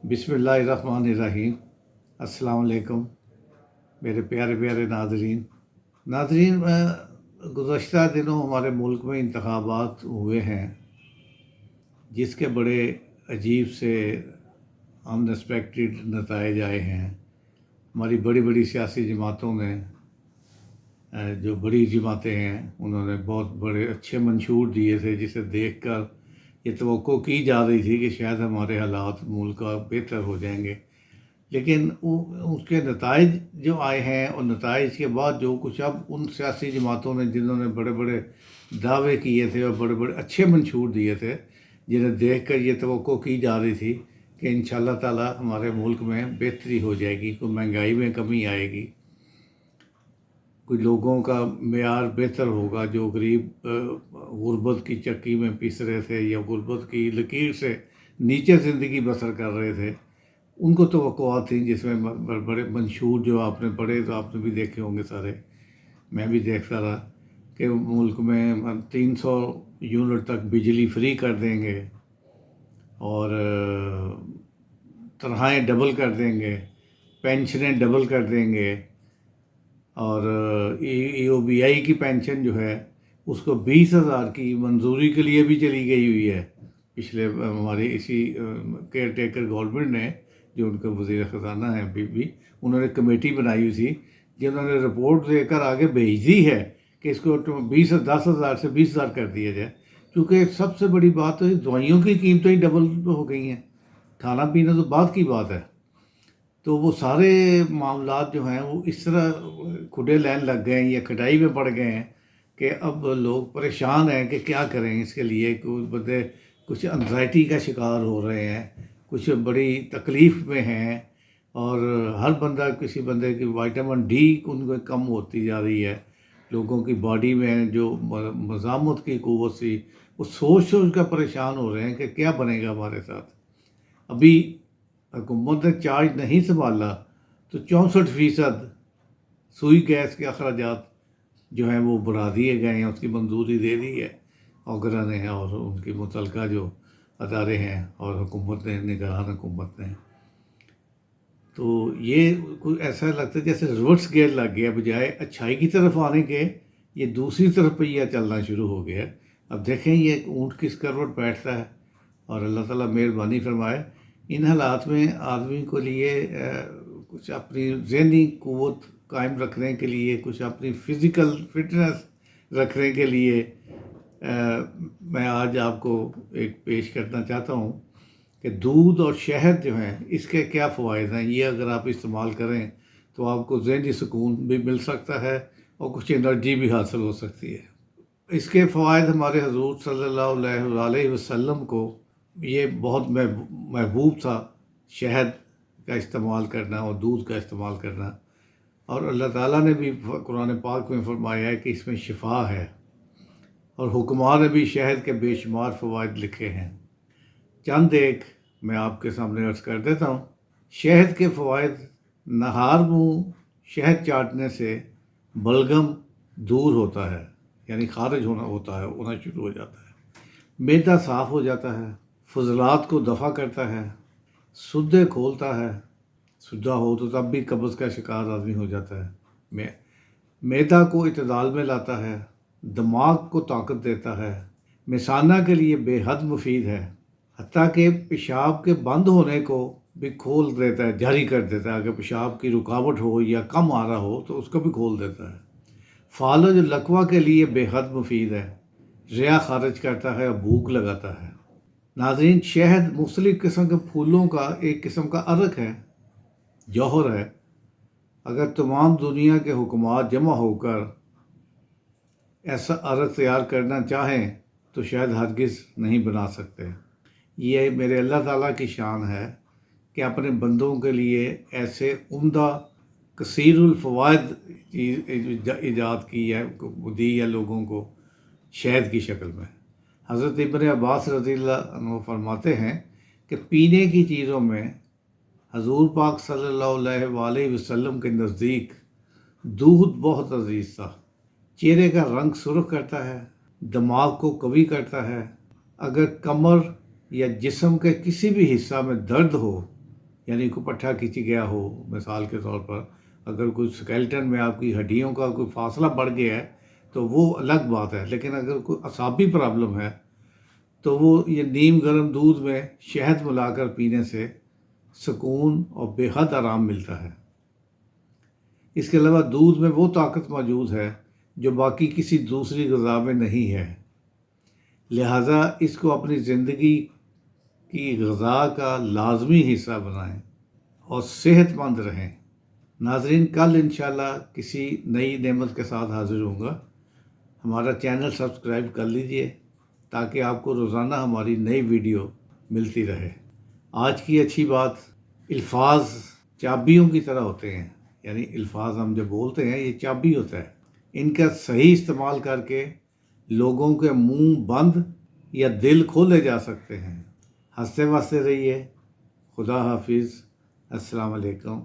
بسم اللہ الرحمن الرحیم۔ السلام علیکم میرے پیارے پیارے ناظرین، گزشتہ دنوں ہمارے ملک میں انتخابات ہوئے ہیں جس کے بڑے عجیب سے انسپیکٹڈ نتائج آئے ہیں۔ ہماری بڑی بڑی سیاسی جماعتوں نے جو بڑی جماعتیں ہیں انہوں نے بہت بڑے اچھے منشور دیے تھے، جسے دیکھ کر یہ توقع کی جا رہی تھی کہ شاید ہمارے حالات ملک کا بہتر ہو جائیں گے، لیکن اس کے نتائج جو آئے ہیں اور نتائج کے بعد جو کچھ اب ان سیاسی جماعتوں نے جنہوں نے بڑے بڑے دعوے کیے تھے اور بڑے بڑے اچھے منشور دیے تھے، جنہیں دیکھ کر یہ توقع کی جا رہی تھی کہ انشاءاللہ تعالی ہمارے ملک میں بہتری ہو جائے گی، کوئی مہنگائی میں کمی آئے گی، کچھ لوگوں کا معیار بہتر ہوگا، جو غریب غربت کی چکی میں پس رہے تھے یا غربت کی لکیر سے نیچے زندگی بسر کر رہے تھے، ان کو توقعات تھیں جس میں بڑے منشور جو آپ نے پڑھے تو آپ نے بھی دیکھے ہوں گے سارے، میں بھی دیکھتا رہا کہ ملک میں 300 یونٹ تک بجلی فری کر دیں گے اور تنخواہیں ڈبل کر دیں گے، پینشنیں ڈبل کر دیں گے، اور ای او بی آئی کی پینشن جو ہے اس کو 20,000 کی منظوری کے لیے بھی چلی گئی ہوئی ہے۔ پچھلے ہماری اسی کیئر ٹیکر گورنمنٹ نے، جو ان کے وزیر خزانہ ہیں ابھی بھی، انہوں نے کمیٹی بنائی ہوئی تھی جنہوں نے رپورٹ دے کر آگے بھیج دی ہے کہ اس کو 10,000 سے 20,000 کر دیا جائے، کیونکہ سب سے بڑی بات ہے دوائیوں کی قیمتیں ہی ڈبل ہو گئی ہیں، کھانا پینا تو بعد کی بات ہے۔ تو وہ سارے معاملات جو ہیں وہ اس طرح کھڈے لین لگ گئے ہیں یا کھٹائی میں پڑ گئے ہیں کہ اب لوگ پریشان ہیں کہ کیا کریں اس کے لیے۔ کوئی بندے کچھ انزائٹی کا شکار ہو رہے ہیں، کچھ بڑی تکلیف میں ہیں، اور ہر بندہ کسی بندے کی وائٹامن ڈی ان کو کم ہوتی جا رہی ہے، لوگوں کی باڈی میں جو مزاحمت کی قوت تھی وہ سوچ کر پریشان ہو رہے ہیں کہ کیا بنے گا ہمارے ساتھ۔ ابھی حکومت نے چارج نہیں سنبھالا تو 64% سوئی گیس کے اخراجات جو ہیں وہ بڑھا دیے گئے ہیں، اس کی منظوری دے دی ہے اوگرا نے اور ان کی متعلقہ جو ادارے ہیں اور حکومت نے، نگران حکومت نے۔ تو یہ کوئی ایسا لگتا ہے جیسے ریورس گیئر لگ گیا، بجائے اچھائی کی طرف آنے کے یہ دوسری طرف پہیہ چلنا شروع ہو گیا۔ اب دیکھیں یہ اونٹ کس کروٹ بیٹھتا ہے، اور اللہ تعالیٰ مہربانی فرمائے۔ ان حالات میں آدمی کو لیے کچھ اپنی ذہنی قوت قائم رکھنے کے لیے، کچھ اپنی فزیکل فٹنس رکھنے کے لیے میں آج آپ کو ایک پیش کرنا چاہتا ہوں کہ دودھ اور شہد جو ہیں اس کے کیا فوائد ہیں۔ یہ اگر آپ استعمال کریں تو آپ کو ذہنی سکون بھی مل سکتا ہے اور کچھ انرجی بھی حاصل ہو سکتی ہے۔ اس کے فوائد ہمارے حضور صلی اللہ علیہ وسلم کو یہ بہت محبوب تھا، شہد کا استعمال کرنا اور دودھ کا استعمال کرنا، اور اللہ تعالیٰ نے بھی قرآن پاک میں فرمایا ہے کہ اس میں شفا ہے، اور حکماں نے بھی شہد کے بے شمار فوائد لکھے ہیں۔ چند ایک میں آپ کے سامنے عرض کر دیتا ہوں۔ شہد کے فوائد: نہار منہ شہد چاٹنے سے بلغم دور ہوتا ہے، یعنی خارج ہونا شروع ہو جاتا ہے، معدہ صاف ہو جاتا ہے، فضلات کو دفع کرتا ہے، سدے کھولتا ہے، سدھا ہو تو تب بھی قبض کا شکار آدمی ہو جاتا ہے، معدہ کو اعتدال میں لاتا ہے، دماغ کو طاقت دیتا ہے، مثانہ کے لیے بے حد مفید ہے، حتیٰ کہ پیشاب کے بند ہونے کو بھی کھول دیتا ہے، جاری کر دیتا ہے۔ اگر پیشاب کی رکاوٹ ہو یا کم آ رہا ہو تو اس کو بھی کھول دیتا ہے۔ فالج لقوہ کے لیے بے حد مفید ہے، ریا خارج کرتا ہے اور بھوک لگاتا ہے۔ ناظرین، شہد مختلف قسم کے پھولوں کا ایک قسم کا عرق ہے، جوہر ہے۔ اگر تمام دنیا کے حکمات جمع ہو کر ایسا عرق تیار کرنا چاہیں تو شاید ہرگز نہیں بنا سکتے۔ یہ میرے اللہ تعالیٰ کی شان ہے کہ اپنے بندوں کے لیے ایسے عمدہ کثیر الفوائد ایجاد کی ہے، دی ہے لوگوں کو شہد کی شکل میں۔ حضرت ابن عباس رضی اللہ عنہ فرماتے ہیں کہ پینے کی چیزوں میں حضور پاک صلی اللہ علیہ وسلم کے نزدیک دودھ بہت عزیز تھا۔ چہرے کا رنگ سرخ کرتا ہے، دماغ کو قوی کرتا ہے۔ اگر کمر یا جسم کے کسی بھی حصہ میں درد ہو یعنی کوئی پٹھا کھینچ گیا ہو، مثال کے طور پر اگر کوئی سکیلٹن میں آپ کی ہڈیوں کا کوئی فاصلہ بڑھ گیا ہے تو وہ الگ بات ہے، لیکن اگر کوئی اعصابی پرابلم ہے تو وہ یہ نیم گرم دودھ میں شہد ملا کر پینے سے سکون اور بے حد آرام ملتا ہے۔ اس کے علاوہ دودھ میں وہ طاقت موجود ہے جو باقی کسی دوسری غذا میں نہیں ہے، لہٰذا اس کو اپنی زندگی کی غذا کا لازمی حصہ بنائیں اور صحت مند رہیں۔ ناظرین، کل انشاءاللہ کسی نئی نعمت کے ساتھ حاضر ہوں گا۔ ہمارا چینل سبسکرائب کر لیجئے تاکہ آپ کو روزانہ ہماری نئی ویڈیو ملتی رہے۔ آج کی اچھی بات، الفاظ چابیوں کی طرح ہوتے ہیں، یعنی الفاظ ہم جو بولتے ہیں یہ چابی ہوتا ہے، ان کا صحیح استعمال کر کے لوگوں کے منہ بند یا دل کھولے جا سکتے ہیں۔ ہنستے واسطے رہیے۔ خدا حافظ۔ السلام علیکم۔